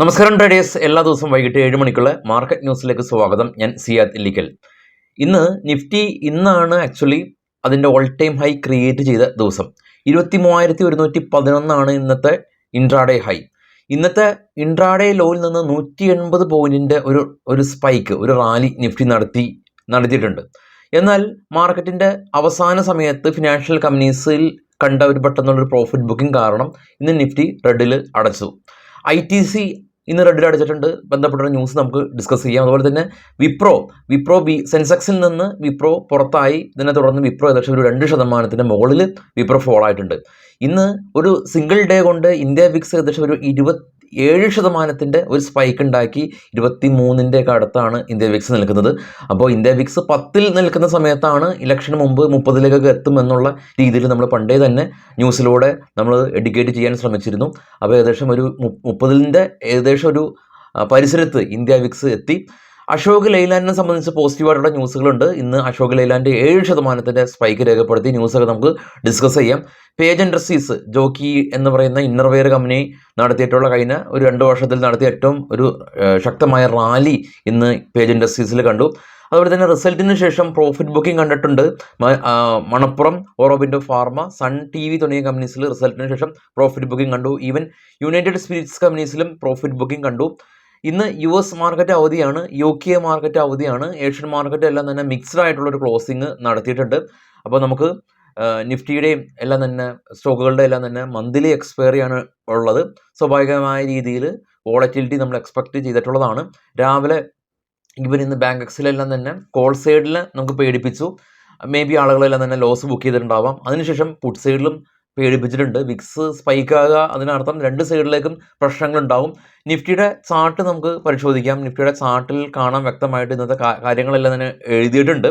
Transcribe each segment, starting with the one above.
നമസ്കാരം ട്രേഡേഴ്സ്, എല്ലാ ദിവസവും വൈകിട്ട് 7 മണിക്കുള്ള മാർക്കറ്റ് ന്യൂസിലേക്ക് സ്വാഗതം. ഞാൻ സിയാദ് ഇല്ലിക്കൽ. ഇന്ന് നിഫ്റ്റി ഇന്നാണ് ആക്ച്വലി അതിൻ്റെ ഓൾ ടൈം ഹൈ ക്രിയേറ്റ് ചെയ്ത ദിവസം. 23,111 ഇന്നത്തെ ഇൻട്രാഡേ ഹൈ. ഇന്നത്തെ ഇൻട്രാഡേ ലോയിൽ നിന്ന് 180 പോയിന്റിൻ്റെ ഒരു സ്പൈക്ക്, ഒരു റാലി നിഫ്റ്റി നടത്തിയിട്ടുണ്ട്. എന്നാൽ മാർക്കറ്റിൻ്റെ അവസാന സമയത്ത് ഫിനാൻഷ്യൽ കമ്പനീസിൽ കണ്ട ഒരു പെട്ടെന്നുള്ളൊരു പ്രോഫിറ്റ് ബുക്കിംഗ് കാരണം ഇന്ന് നിഫ്റ്റി റെഡിൽ അടച്ചു. ITC ഇന്ന് റെഡിൽ അടിച്ചിട്ടുണ്ട്. ബന്ധപ്പെട്ട ന്യൂസ് നമുക്ക് ഡിസ്കസ് ചെയ്യാം. അതുപോലെ തന്നെ വിപ്രോ സെൻസെക്സിൽ നിന്ന് വിപ്രോ പുറത്തായി. ഇതിനെ തുടർന്ന് വിപ്രോ ഏകദേശം ഒരു 2% മുകളിൽ വിപ്രോ ഫോൾ ആയിട്ടുണ്ട്. ഇന്ന് ഒരു സിംഗിൾ ഡേ കൊണ്ട് ഇന്ത്യ വിക്സ് ഏകദേശം ഒരു 27% ഒരു സ്പൈക്ക് ഉണ്ടാക്കി 23 അടുത്താണ് ഇന്ത്യ വിക്സ് നിൽക്കുന്നത്. അപ്പോൾ ഇന്ത്യ വിക്സ് 10 നിൽക്കുന്ന സമയത്താണ് ഇലക്ഷന് മുമ്പ് 30 എത്തുമെന്നുള്ള രീതിയിൽ നമ്മൾ പണ്ടേ തന്നെ ന്യൂസിലൂടെ നമ്മൾ എഡ്യൂക്കേറ്റ് ചെയ്യാൻ ശ്രമിച്ചിരുന്നു. അപ്പോൾ ഏകദേശം ഒരു 30 ഏകദേശം ഒരു പരിസരത്ത് ഇന്ത്യ വിക്സ് എത്തി. അശോക് ലൈലാൻഡിനെ സംബന്ധിച്ച് പോസിറ്റീവായിട്ടുള്ള ന്യൂസുകളുണ്ട്. ഇന്ന് അശോക് ലൈലാൻഡ് 7% സ്പൈക്ക് രേഖപ്പെടുത്തി. ന്യൂസൊക്കെ നമുക്ക് ഡിസ്കസ് ചെയ്യാം. പേജ് ഇൻഡസ്ട്രീസ്, ജോക്കി എന്ന് പറയുന്ന ഇന്നർവെയർ കമ്പനി നടത്തിയിട്ടുള്ള കഴിഞ്ഞ ഒരു 2 വർഷത്തിൽ നടത്തിയ ഏറ്റവും ഒരു ശക്തമായ റാലി ഇന്ന് പേജ് ഇൻഡസ്ട്രീസിൽ കണ്ടു. അതുപോലെ തന്നെ റിസൾട്ടിന് ശേഷം പ്രോഫിറ്റ് ബുക്കിംഗ് കണ്ടിട്ടുണ്ട്. Manappuram, Aurobindo pharma, Sun TV തുടങ്ങിയ കമ്പനീസിൽ റിസൾട്ടിന് ശേഷം പ്രോഫിറ്റ് ബുക്കിംഗ് കണ്ടു. ഈവൻ യുണൈറ്റഡ് സ്പിരിറ്റ്സ് കമ്പനീസിലും പ്രോഫിറ്റ് ബുക്കിംഗ് കണ്ടു. ഇന്ന് US മാർക്കറ്റ് അവധിയാണ്, UK മാർക്കറ്റ് അവധിയാണ്. ഏഷ്യൻ മാർക്കറ്റ് എല്ലാം തന്നെ മിക്സ്ഡ് ആയിട്ടുള്ളൊരു ക്ലോസിങ് നടത്തിയിട്ടുണ്ട്. അപ്പോൾ നമുക്ക് നിഫ്റ്റിയുടെയും എല്ലാം തന്നെ സ്റ്റോക്കുകളുടെ എല്ലാം തന്നെ മന്ത്ലി എക്സ്പയറി ആണ് ഉള്ളത്. സ്വാഭാവികമായ രീതിയിൽ വോളറ്റിലിറ്റി നമ്മൾ എക്സ്പെക്റ്റ് ചെയ്തിട്ടുള്ളതാണ്. രാവിലെ ഇവൻ ഇന്ന് ബാങ്ക് എക്സിലെല്ലാം തന്നെ കോൾ സൈഡിൽ നമുക്ക് പേടിപ്പിച്ചു. മേ ബി ആളുകളെല്ലാം തന്നെ ലോസ് ബുക്ക് ചെയ്തിട്ടുണ്ടാവാം. അതിനുശേഷം പുട്ട് സൈഡിലും പേടിപ്പിച്ചിട്ടുണ്ട്. വിക്സ് സ്പൈക്ക് ആകുക, അതിനർത്ഥം 2 സൈഡിലേക്കും പ്രശ്നങ്ങളുണ്ടാവും. നിഫ്റ്റിയുടെ ചാർട്ട് നമുക്ക് പരിശോധിക്കാം. നിഫ്റ്റിയുടെ ചാർട്ടിൽ കാണാൻ വ്യക്തമായിട്ട് ഇന്നത്തെ കാര്യങ്ങളെല്ലാം തന്നെ എഴുതിയിട്ടുണ്ട്.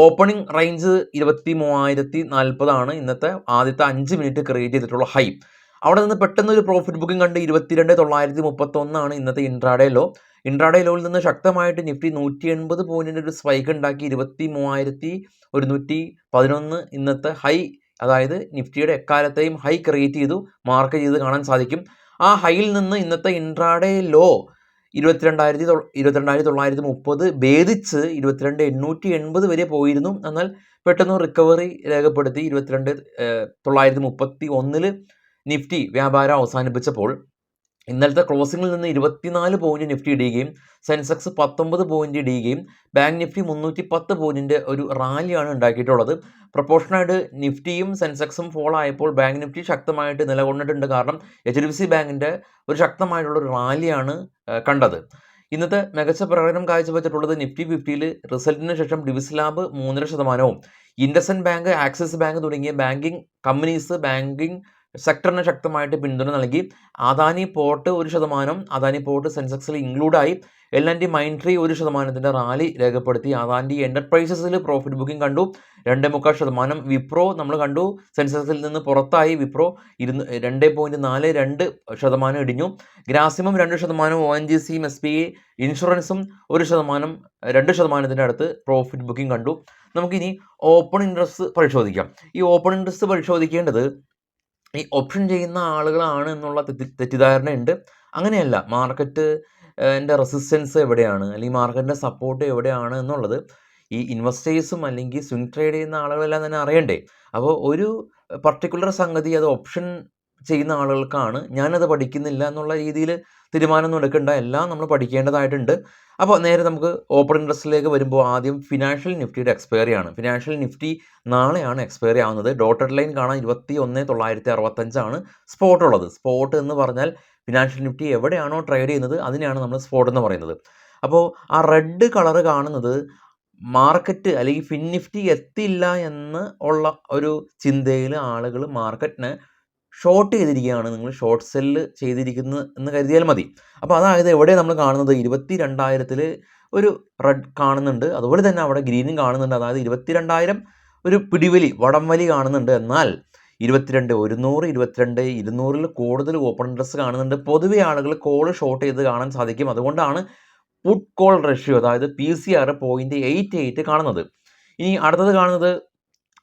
ഓപ്പണിംഗ് റേഞ്ച് 23,040 ആണ് ഇന്നത്തെ ആദ്യത്തെ 5 മിനിറ്റ് ക്രിയേറ്റ് ചെയ്തിട്ടുള്ള ഹൈ. അവിടെ നിന്ന് പെട്ടെന്ന് ഒരു പ്രോഫിറ്റ് ബുക്കിംഗ് കണ്ട് 22,931 ഇന്നത്തെ ഇൻട്രാഡേ ലോ. ഇൻട്രാഡേ ലോയിൽ നിന്ന് ശക്തമായിട്ട് നിഫ്റ്റി 180 പോയിന്റിൻ്റെ ഒരു സ്പൈക്ക് ഉണ്ടാക്കി 23,111 ഇന്നത്തെ ഹൈ. അതായത് നിഫ്റ്റിയുടെ എക്കാലത്തെയും ഹൈ ക്രിയേറ്റ് ചെയ്തു, മാർക്ക് ചെയ്ത് കാണാൻ സാധിക്കും. ആ ഹൈയിൽ നിന്ന് ഇന്നത്തെ ഇൻട്രാഡേ ലോ 22,930 ഭേദിച്ച് 22,880 വരെ പോയിരുന്നു. എന്നാൽ പെട്ടെന്ന് റിക്കവറി രേഖപ്പെടുത്തി 22,931 നിഫ്റ്റി വ്യാപാരം അവസാനിപ്പിച്ചപ്പോൾ ഇന്നലത്തെ ക്ലോസിംഗിൽ നിന്ന് 24 പോയിന്റ് നിഫ്റ്റി ഇടുകയും സെൻസെക്സ് 19 പോയിന്റ് ഇടുകയും ബാങ്ക് നിഫ്റ്റി 310 പോയിന്റിൻ്റെ ഒരു റാലിയാണ് ഉണ്ടാക്കിയിട്ടുള്ളത്. പ്രൊപ്പോർഷനായിട്ട് നിഫ്റ്റിയും സെൻസെക്സും ഫോൾ ആയപ്പോൾ ബാങ്ക് നിഫ്റ്റി ശക്തമായിട്ട് നിലകൊണ്ടിട്ടുണ്ട്. കാരണം HDFC ബാങ്കിൻ്റെ ഒരു ശക്തമായിട്ടുള്ള ഒരു റാലിയാണ് കണ്ടത്. ഇന്നത്തെ മികച്ച പ്രകടനം കാഴ്ചവെച്ചിട്ടുള്ളത് നിഫ്റ്റി 50യിൽ റിസൾട്ടിന് ശേഷം Divi's lab 3.5%, IndusInd bank, Axis bank തുടങ്ങിയ ബാങ്കിങ് കമ്പനീസ് ബാങ്കിങ് സെക്ടറിന് ശക്തമായിട്ട് പിന്തുണ നൽകി. അദാനി പോർട്ട് 1%, അദാനി പോർട്ട് സെൻസെക്സിൽ ഇൻക്ലൂഡായി. L&T മൈൻട്രി 1% റാലി രേഖപ്പെടുത്തി. അദാനി എൻ്റർപ്രൈസസിൽ പ്രോഫിറ്റ് ബുക്കിംഗ് കണ്ടു 2.25%. വിപ്രോ നമ്മൾ കണ്ടു, സെൻസെക്സിൽ നിന്ന് പുറത്തായി. വിപ്രോ 2.42% ഇടിഞ്ഞു. ഗ്രാസിമും 2%, ONGCയും SBI ഇൻഷുറൻസും 1%, 2% അടുത്ത് പ്രോഫിറ്റ് ബുക്കിംഗ് കണ്ടു. നമുക്കിനി ഓപ്പൺ ഇൻട്രസ്റ്റ് പരിശോധിക്കാം. ഈ ഓപ്പൺ ഇൻട്രസ്റ്റ് പരിശോധിക്കേണ്ടത് ഈ ഓപ്ഷൻ ചെയ്യുന്ന ആളുകളാണ് എന്നുള്ള തെറ്റിദ്ധാരണയുണ്ട്. അങ്ങനെയല്ല. മാർക്കറ്റ് എൻ്റെ റെസിസ്റ്റൻസ് എവിടെയാണ്, അല്ലെങ്കിൽ മാർക്കറ്റിൻ്റെ സപ്പോർട്ട് എവിടെയാണ് എന്നുള്ളത് ഈ ഇൻവെസ്റ്റേഴ്സും അല്ലെങ്കിൽ സ്വിംഗ് ട്രേഡ് ചെയ്യുന്ന ആളുകളെല്ലാം തന്നെ അറിയണ്ടേ. അപ്പോൾ ഒരു പർട്ടിക്കുലർ സംഗതി അത് ഓപ്ഷൻ ചെയ്യുന്ന ആളുകൾക്കാണ്. ഞാനത് പഠിക്കുന്നില്ല എന്നുള്ള രീതിയിൽ തീരുമാനമൊന്നും എടുക്കേണ്ട, എല്ലാം നമ്മൾ പഠിക്കേണ്ടതായിട്ടുണ്ട്. അപ്പോൾ നേരെ നമുക്ക് ഓപ്പൺ ഇൻട്രസ്റ്റിലേക്ക് വരുമ്പോൾ ആദ്യം ഫിനാൻഷ്യൽ നിഫ്റ്റിയുടെ എക്സ്പയറി ആണ്. ഫിനാൻഷ്യൽ നിഫ്റ്റി നാളെയാണ് എക്സ്പയറി ആവുന്നത്. ഡോട്ടഡ് ലൈൻ കാണാൻ 21,965 സ്പോട്ട് ഉള്ളത്. സ്പോട്ട് എന്ന് പറഞ്ഞാൽ ഫിനാൻഷ്യൽ നിഫ്റ്റി എവിടെയാണോ ട്രേഡ് ചെയ്യുന്നത് അതിനെയാണ് നമ്മൾ സ്പോട്ട് എന്ന് പറയുന്നത്. അപ്പോൾ ആ റെഡ് കളറ് കാണുന്നത് മാർക്കറ്റ് അല്ലെങ്കിൽ ഫിൻ നിഫ്റ്റി എത്തില്ല എന്ന് ഉള്ള ഒരു ചിന്തയിൽ ആളുകൾ മാർക്കറ്റിനെ ഷോർട്ട് ചെയ്തിരിക്കുകയാണ്. നിങ്ങൾ ഷോർട്ട് സെല്ല് ചെയ്തിരിക്കുന്നു എന്ന് കരുതിയാൽ മതി. അപ്പോൾ അതായത് എവിടെ നമ്മൾ കാണുന്നത് 22,000 ഒരു റെഡ് കാണുന്നുണ്ട്, അതുപോലെ തന്നെ അവിടെ ഗ്രീനും കാണുന്നുണ്ട്. അതായത് 22,000 ഒരു പിടിവലി, വടംവലി കാണുന്നുണ്ട്. എന്നാൽ 22,100, 22,200 കൂടുതൽ ഓപ്പൺ ഇൻട്രസ്റ്റ് കാണുന്നുണ്ട്. പൊതുവെ ആളുകൾ കോൾ ഷോർട്ട് ചെയ്ത് കാണാൻ സാധിക്കും. അതുകൊണ്ടാണ് പുട്ട് കോൾ റേഷ്യോ, അതായത് PCR 0.88 കാണുന്നത്. ഇനി അടുത്തത് കാണുന്നത്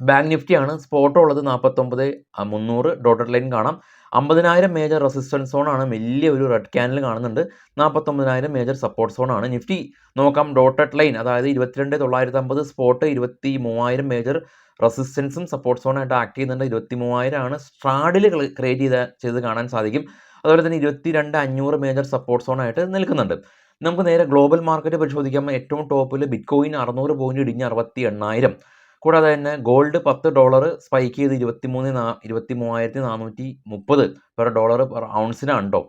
ബാങ്ക് നിഫ്റ്റിയാണ് സ്പോട്ട് ഉള്ളത് 49,300 ഡോട്ടഡ് ലൈൻ കാണാം. 50,000 മേജർ റെസിസ്റ്റൻസ് സോണാണ്, വലിയ ഒരു റെഡ് ക്യാൻഡിൽ കാണുന്നുണ്ട്. 49,000 മേജർ സപ്പോർട്ട് സോണാണ്. നിഫ്റ്റി നോക്കാം, ഡോട്ടഡ് ലൈൻ അതായത് 22,950 സ്പോട്ട്, 23,000 മേജർ റെസിസ്റ്റൻസും സപ്പോർട്ട് സോണായിട്ട് ആക്ട് ചെയ്യുന്നുണ്ട്. 23,000 ആണ് സ്ട്രാഡിൽ ക്രിയേറ്റ് ചെയ്ത് കാണാൻ സാധിക്കും. അതുപോലെ തന്നെ 22,500 മേജർ സപ്പോർട്ട് സോണായിട്ട് നിൽക്കുന്നുണ്ട്. നമുക്ക് നേരെ ഗ്ലോബൽ മാർക്കറ്റ് പരിശോധിക്കാം. ഏറ്റവും ടോപ്പിൽ ബിറ്റ്കോയിൻ 600 പോയിന്റ് ഇടിഞ്ഞ് 68,000. കൂടാതെ തന്നെ ഗോൾഡ് $10 സ്പൈക്ക് ചെയ്ത് 23,430 പെർ ഡോളർ പെർ ഔൺസിനാണ് കേട്ടോ.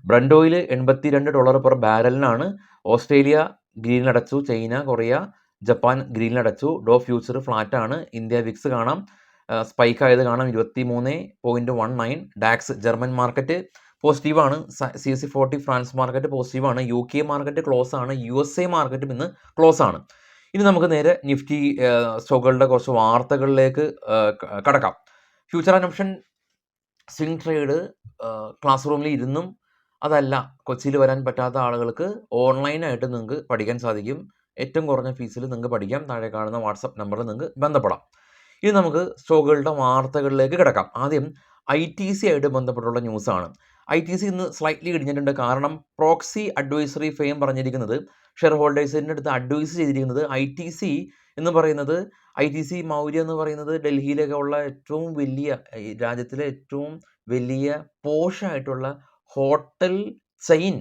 ബ്രണ്ട് ഓയിൽ $82 പെർ ബാരലിനാണ്. ഓസ്ട്രേലിയ ഗ്രീനിലടച്ചു, ചൈന, കൊറിയ, ജപ്പാൻ ഗ്രീനിലടച്ചു. ഡോ ഫ്യൂച്ചർ ഫ്ലാറ്റ് ആണ്. ഇന്ത്യ വിക്സ് കാണാം, സ്പൈക്ക് ആയത് കാണാം 23.19. ഡാക്സ് ജർമ്മൻ മാർക്കറ്റ് പോസിറ്റീവാണ്. CAC 40 ഫ്രാൻസ് മാർക്കറ്റ് പോസിറ്റീവാണ്. UK മാർക്കറ്റ് ക്ലോസ് ആണ്. USA മാർക്കറ്റും ഇന്ന് ക്ലോസ് ആണ്. ഇനി നമുക്ക് നേരെ നിഫ്റ്റി സ്റ്റോക്കുകളുടെ കുറച്ച് വാർത്തകളിലേക്ക് കടക്കാം. Future and option swing trade class റൂമിൽ ഇരുന്നും അതല്ല കൊച്ചിയിൽ വരാൻ പറ്റാത്ത ആളുകൾക്ക് ഓൺലൈനായിട്ട് നിങ്ങൾക്ക് പഠിക്കാൻ സാധിക്കും. ഏറ്റവും കുറഞ്ഞ ഫീസിൽ നിങ്ങൾക്ക് പഠിക്കാം. താഴെ കാണുന്ന വാട്സപ്പ് നമ്പറിൽ നിങ്ങൾക്ക് ബന്ധപ്പെടാം. ഇനി നമുക്ക് സ്റ്റോക്കുകളുടെ വാർത്തകളിലേക്ക് കിടക്കാം. ആദ്യം ITC ആയിട്ട് ബന്ധപ്പെട്ടുള്ള ന്യൂസാണ്. ITC ഇന്ന് സ്ലൈറ്റ്ലി ഇടിഞ്ഞിട്ടുണ്ട്. കാരണം പ്രോക്സി അഡ്വൈസറി ഫെയിം പറഞ്ഞിരിക്കുന്നത്, ഷെയർ ഹോൾഡേഴ്സിൻ്റെ അടുത്ത് അഡ്വൈസ് ചെയ്തിരിക്കുന്നത് ITC എന്ന് പറയുന്നത്, ITC മൗര്യ എന്ന് പറയുന്നത് ഡൽഹിയിലൊക്കെ ഉള്ള ഏറ്റവും വലിയ, രാജ്യത്തിലെ ഏറ്റവും വലിയ പോഷായിട്ടുള്ള ഹോട്ടൽ ചെയിൻ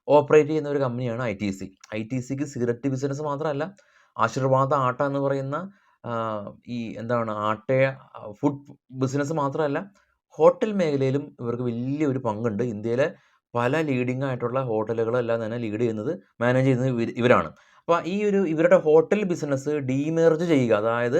ഓപ്പറേറ്റ് ചെയ്യുന്ന ഒരു കമ്പനിയാണ് ITC. ITCക്ക് സിഗരറ്റ് ബിസിനസ് മാത്രമല്ല, ആശീർവാദ ആട്ട എന്ന് പറയുന്ന ഈ ആട്ടയ ഫുഡ് ബിസിനസ് മാത്രമല്ല, ഹോട്ടൽ മേഖലയിലും ഇവർക്ക് വലിയൊരു പങ്കുണ്ട്. ഇന്ത്യയിലെ പല ലീഡിംഗ് ആയിട്ടുള്ള ഹോട്ടലുകളെല്ലാം തന്നെ ലീഡ് ചെയ്യുന്നത്, മാനേജ് ചെയ്യുന്നത് ഇവരാണ്. അപ്പോൾ ഇവരുടെ ഹോട്ടൽ ബിസിനസ് ഡീമെർജ് ചെയ്യുക, അതായത്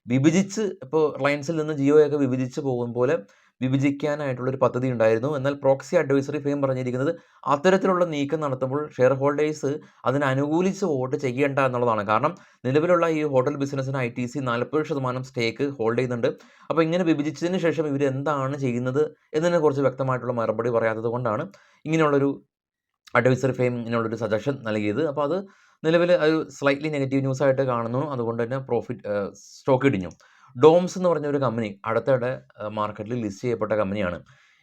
വിഭജിച്ച്, ഇപ്പോൾ റിലയൻസിൽ നിന്ന് ജിയോയൊക്കെ വിഭജിച്ച് പോകും പോലെ വിഭജിക്കാനായിട്ടുള്ളൊരു പദ്ധതി ഉണ്ടായിരുന്നു. എന്നാൽ പ്രോക്സി അഡ്വൈസറി ഫെയിം പറഞ്ഞിരിക്കുന്നത് അത്തരത്തിലുള്ള നീക്കം നടത്തുമ്പോൾ ഷെയർ ഹോൾഡേഴ്സ് അതിന് അനുകൂലിച്ച് വോട്ട് ചെയ്യേണ്ട എന്നുള്ളതാണ്. കാരണം നിലവിലുള്ള ഈ ഹോട്ടൽ ബിസിനസ്സിന് ITC 40% സ്റ്റേക്ക് ഹോൾഡ് ചെയ്യുന്നുണ്ട്. അപ്പോൾ ഇങ്ങനെ വിഭജിച്ചതിന് ശേഷം ഇവർ എന്താണ് ചെയ്യുന്നത് എന്നതിനെക്കുറിച്ച് വ്യക്തമായിട്ടുള്ള മറുപടി പറയാത്തത് കൊണ്ടാണ് ഇങ്ങനെയുള്ളൊരു അഡ്വൈസറി ഫെയിം ഇങ്ങനെയുള്ളൊരു സജഷൻ നൽകിയത്. അപ്പോൾ അത് നിലവിൽ ഒരു സ്ലൈറ്റ്ലി നെഗറ്റീവ് ന്യൂസായിട്ട് കാണുന്നു. അതുകൊണ്ട് തന്നെ സ്റ്റോക്ക് ഇടിഞ്ഞു. ഡോംസ് എന്ന് പറഞ്ഞ ഒരു കമ്പനി അടുത്തിടെ മാർക്കറ്റിൽ ലിസ്റ്റ് ചെയ്യപ്പെട്ട കമ്പനിയാണ്.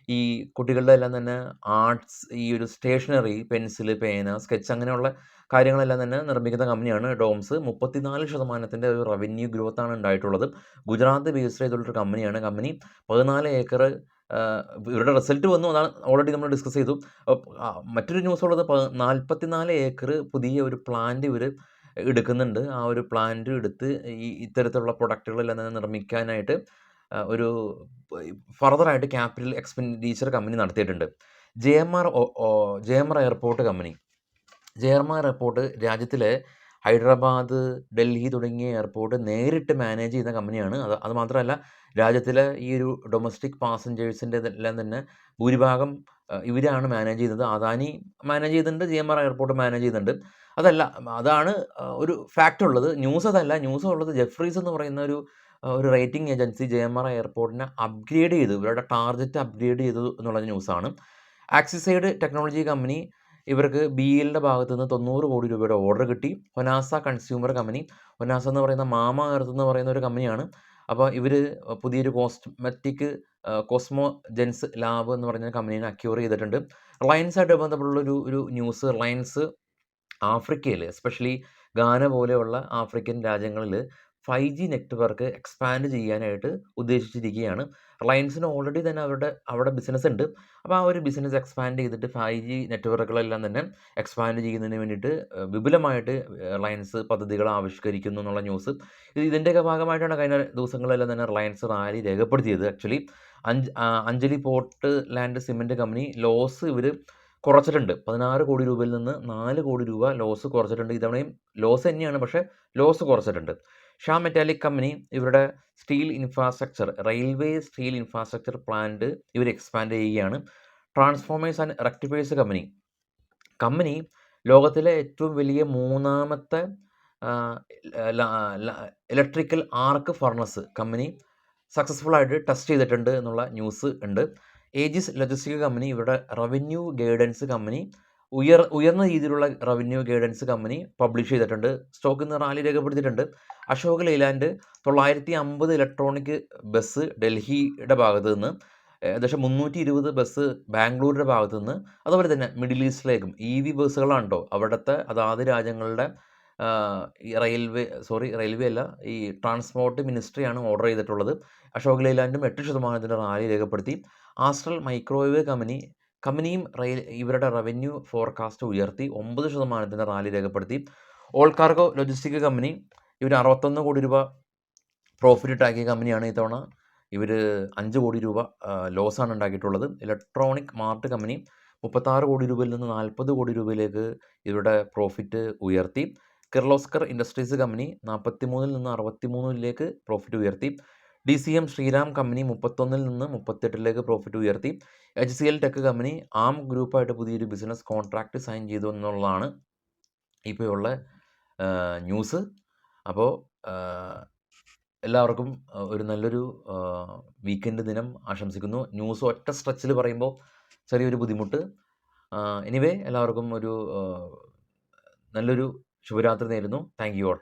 ഈ കുട്ടികളുടെ എല്ലാം തന്നെ ആർട്സ്, ഈ ഒരു സ്റ്റേഷനറി, പെൻസിൽ, പേന, സ്കെച്ച് അങ്ങനെയുള്ള കാര്യങ്ങളെല്ലാം തന്നെ നിർമ്മിക്കുന്ന കമ്പനിയാണ് ഡോംസ്. 34% ഒരു റവന്യൂ ഗ്രോത്ത് ആണ് ഉണ്ടായിട്ടുള്ളത്. ഗുജറാത്ത് ബേസ്ഡ് ചെയ്തുള്ളൊരു കമ്പനിയാണ്. കമ്പനി 14 ഏക്കർ, ഇവരുടെ റിസൾട്ട് വന്നു, അതാണ് ഓൾറെഡി നമ്മൾ ഡിസ്കസ് ചെയ്തു. മറ്റൊരു ന്യൂസ് ഉള്ളത് 44 ഏക്കർ പുതിയ ഒരു പ്ലാന്റ് ഇവർ എടുക്കുന്നുണ്ട്. ആ ഒരു പ്ലാന്റ് എടുത്ത് ഇത്തരത്തിലുള്ള പ്രൊഡക്റ്റുകളെല്ലാം തന്നെ നിർമ്മിക്കാനായിട്ട് ഒരു ഫർദറായിട്ട് ക്യാപിറ്റൽ എക്സ്പെൻഡിച്ചർ കമ്പനി നടത്തിയിട്ടുണ്ട്. JMR airport company. JMR airport രാജ്യത്തിലെ ഹൈദരാബാദ്, ഡൽഹി തുടങ്ങിയ എയർപോർട്ട് നേരിട്ട് മാനേജ് ചെയ്യുന്ന കമ്പനിയാണ്. അത് മാത്രമല്ല, രാജ്യത്തിലെ ഈ ഒരു ഡൊമസ്റ്റിക് പാസഞ്ചേഴ്സിൻ്റെ എല്ലാം തന്നെ ഭൂരിഭാഗം ഇവരാണ് മാനേജ് ചെയ്യുന്നത്. അദാനി മാനേജ് ചെയ്യുന്നുണ്ട്, JMR എയർപോർട്ട് മാനേജ് ചെയ്യുന്നുണ്ട്. അതാണ് ഒരു ഫാക്റ്റ് ഉള്ളത്. ന്യൂസ് അതല്ല. ന്യൂസ് ഉള്ളത് ജെഫ്രീസ് എന്ന് പറയുന്ന ഒരു റേറ്റിംഗ് ഏജൻസി JMR എയർപോർട്ടിനെ അപ്ഗ്രേഡ് ചെയ്തു, ഇവരുടെ ടാർജറ്റ് അപ്ഗ്രേഡ് ചെയ്തു എന്നുള്ള ന്യൂസാണ്. ആക്സിസൈഡ് ടെക്നോളജി കമ്പനി, ഇവർക്ക് BELന്റെ ഭാഗത്തു നിന്ന് 90 കോടി രൂപയുടെ ഓർഡർ കിട്ടി. ഹൊനാസ കൺസ്യൂമർ കമ്പനി, ഹൊനാസ എന്ന് പറയുന്ന മാമ എർത്ത് എന്ന് പറയുന്ന ഒരു കമ്പനിയാണ്. അപ്പോൾ ഇവർ പുതിയൊരു കോസ്മെറ്റിക് കോസ്മോജെൻസ് ലാബ് എന്ന് പറയുന്ന കമ്പനീനെ അക്യൂർ ചെയ്തിട്ടുണ്ട്. റിലയൻസായിട്ട് ബന്ധപ്പെട്ടുള്ള ഒരു ന്യൂസ്, റിലയൻസ് ആഫ്രിക്കയിൽ, എസ്പെഷ്യലി ഗാന പോലെയുള്ള ആഫ്രിക്കൻ രാജ്യങ്ങളിൽ 5G നെറ്റ്വർക്ക് എക്സ്പാൻഡ് ചെയ്യാനായിട്ട് ഉദ്ദേശിച്ചിരിക്കുകയാണ്. റിലയൻസിന് ഓൾറെഡി തന്നെ അവിടെ ബിസിനസ് ഉണ്ട്. അപ്പോൾ ആ ഒരു ബിസിനസ് എക്സ്പാൻഡ് ചെയ്തിട്ട് 5G നെറ്റ്വർക്കുകളെല്ലാം തന്നെ എക്സ്പാൻഡ് ചെയ്യുന്നതിന് വേണ്ടിയിട്ട് വിപുലമായിട്ട് റിലയൻസ് പദ്ധതികൾ ആവിഷ്കരിക്കുന്നു എന്നുള്ള ന്യൂസ്. ഇതിൻ്റെയൊക്കെ ഭാഗമായിട്ടാണ് കഴിഞ്ഞ ദിവസങ്ങളെല്ലാം തന്നെ റിലയൻസ് റാലി രേഖപ്പെടുത്തിയത്. Actually Anjani Portland cement company loss ഇവർ കുറച്ചിട്ടുണ്ട്. 16 കോടി രൂപയിൽ നിന്ന് 4 കോടി രൂപ ലോസ് കുറച്ചിട്ടുണ്ട്. ഇതവണയും ലോസ് തന്നെയാണ്, പക്ഷേ ലോസ് കുറച്ചിട്ടുണ്ട്. ഷാ മെറ്റാലിക് കമ്പനി, ഇവരുടെ steel infrastructure, railway steel infrastructure plant ഇവർ എക്സ്പാൻഡ് ചെയ്യുകയാണ്. ട്രാൻസ്ഫോമേഴ്സ് ആൻഡ് റെക്ടിഫയേഴ്സ് കമ്പനി ലോകത്തിലെ ഏറ്റവും വലിയ 3ാമത്തെ ഇലക്ട്രിക്കൽ ആർക്ക് ഫർണസ് കമ്പനി സക്സസ്ഫുള്ളായിട്ട് ടെസ്റ്റ് ചെയ്തിട്ടുണ്ട് എന്നുള്ള ന്യൂസ് ഉണ്ട്. ഏജിസ് ലോജിസ്റ്റിക് കമ്പനി, ഇവരുടെ റവന്യൂ ഗൈഡൻസ് കമ്പനി ഉയർന്ന രീതിയിലുള്ള റവന്യൂ ഗൈഡൻസ് കമ്പനി പബ്ലിഷ് ചെയ്തിട്ടുണ്ട്. സ്റ്റോക്ക് ഇന്ന് റാലി രേഖപ്പെടുത്തിയിട്ടുണ്ട്. അശോക് ലെയ്ലാൻഡ് 950 ഇലക്ട്രോണിക് ബസ് ഡൽഹിയുടെ ഭാഗത്ത് നിന്ന്, ഏകദേശം 320 ബസ് ബാംഗ്ലൂരിൻ്റെ ഭാഗത്ത് നിന്ന്, അതുപോലെ തന്നെ മിഡിൽ ഈസ്റ്റിലേക്കും EV ബസ്സുകളാണ് കേട്ടോ അവിടുത്തെ അതാത് രാജ്യങ്ങളുടെ ഈ റെയിൽവേ അല്ല, ഈ ട്രാൻസ്പോർട്ട് മിനിസ്ട്രിയാണ് ഓർഡർ ചെയ്തിട്ടുള്ളത്. അശോക് ലെയ്ലാൻഡും 8% റാലി രേഖപ്പെടുത്തി. ആസ്ട്രൽ മൈക്രോവേവ് കമ്പനിയും ഇവരുടെ റവന്യൂ ഫോർകാസ്റ്റ് ഉയർത്തി 9% റാലി രേഖപ്പെടുത്തി. ഓൾ കാർഗോ ലോജിസ്റ്റിക് കമ്പനി ഇവർ 61 കോടി രൂപ പ്രോഫിറ്റ് ഉണ്ടാക്കിയ കമ്പനിയാണ്. ഇത്തവണ ഇവർ 5 കോടി രൂപ ലോസാണ് ഉണ്ടാക്കിയിട്ടുള്ളത്. ഇലക്ട്രോണിക് മാർട്ട് കമ്പനി 36 കോടി രൂപയിൽ നിന്ന് 40 കോടി രൂപയിലേക്ക് ഇവരുടെ പ്രോഫിറ്റ് ഉയർത്തി. കിർലോസ്കർ ഇൻഡസ്ട്രീസ് കമ്പനി 43 നിന്ന് 63 പ്രോഫിറ്റ് ഉയർത്തി. DCM ശ്രീരാം കമ്പനി 31 നിന്ന് 38 പ്രോഫിറ്റ് ഉയർത്തി. HCL ടെക് കമ്പനി ആം ഗ്രൂപ്പായിട്ട് പുതിയൊരു ബിസിനസ് കോൺട്രാക്റ്റ് സൈൻ ചെയ്തു എന്നുള്ളതാണ് ഇപ്പോഴുള്ള ന്യൂസ്. അപ്പോൾ എല്ലാവർക്കും ഒരു നല്ലൊരു വീക്കെൻഡ് ദിനം ആശംസിക്കുന്നു. ന്യൂസ് ഒറ്റ സ്ട്രെച്ചിൽ പറയുമ്പോൾ ചെറിയൊരു ബുദ്ധിമുട്ട്. എനിവേ എല്ലാവർക്കും ഒരു നല്ലൊരു ശുഭരാത്രി നേരുന്നു. Thank you all.